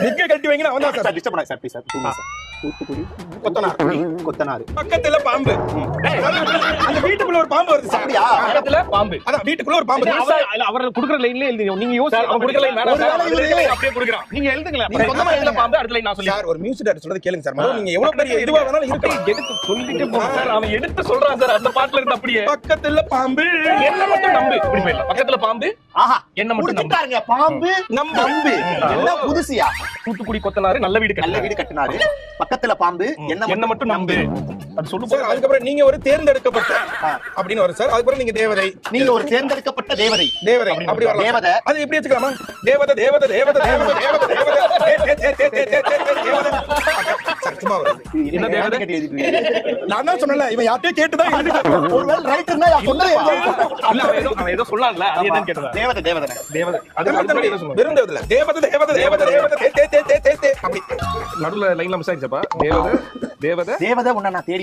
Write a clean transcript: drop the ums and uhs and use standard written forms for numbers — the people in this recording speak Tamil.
விக்க கட்டி வைங்க அவன் தான் சார் டிஸ்டர்ப் பண்ணாத சார் ப்ளீஸ் சார் தூத்துக்குடி கொத்தனார் பக்கத்துல பாம்பு அந்த வீட்டுக்குள்ள ஒரு பாம்பு வருது சார். அப்படியா? பக்கத்துல பாம்பு. அதான் வீட்டுக்குள்ள ஒரு பாம்பு அவர் குடுக்குற லைன்ல எழுதுங்க. நீங்க யோசிச்சு அவன் குடுக்குற லைன் வேணாம் சார். அப்படியே குடுக்குறான். நீங்க எழுதுங்களேன். நீங்க சொந்தமா எழுதுல பாம்பு அடுத்த லைன் நான் சொல்லி சார். ஒரு மியூசிக் டைரக்டர் சொல்றது கேளுங்க சார். முதல்ல நீங்க எவ்வளவு பெரிய இதுவா வேணாலும் இருக்கு எடுத்து சொல்லிட்டு போங்க சார். அவன் எடுத்து சொல்றான் சார். அந்த பாட்டுல இருந்து அப்படியே பக்கத்துல பாம்பு என்ன மட்டும் நம்பு. இப்படி போயிடலாம். பக்கத்துல பாம்பு ஆஹா என்ன மட்டும் நம்பு. முடிச்சிட்டாருங்க. பாம்பு நம்பு எல்லாம் புதுசியா. தூத்துக்குடி கொத்தனாரு நல்ல வீடு நல்ல வீடு கட்டினாரு. பக்கத்துல பாம்பு என்ன மட்டும் நம்பு. அது சொல்லு சார். அதுக்கப்புறம் நீங்க ஒரு தேர்ந்தெடுக்கப்பட்ட அப்படின்னு வரும் சார். அதுக்கப்புறம் நீங்க தேவதை. நீங்க ஒரு தேர்ந்தெடுக்கப்பட்ட தேவதை அப்படி வரலாம். தேவதை அது எப்படி வச்சுக்கலாமா? தேவதை தேவதை தேவதை தேவதை தேவதை தேவதை. சார் சும்மா வருது. என்ன தேவதை கட்டி எழுதிட்டு நான் தான் சொன்னல இவன் யார்ட்டே கேட்டுதான் எழுதிட்டான். ஒருவேளை ரைட்டர்னா சொன்னதே இல்ல அவன் ஏதோ சொல்லலாம்ல. அது என்னன்னு கேட்டதா. தேவதை தேவதை. அது வெறும் தேவதை தேவதை தேவதை தேவதை தேவதை அப்படி நடுவுல லைன்ல மிஸ் ஆயிடுச்சப்பா. தேவதை தேவதை உன்னை நான் தேடி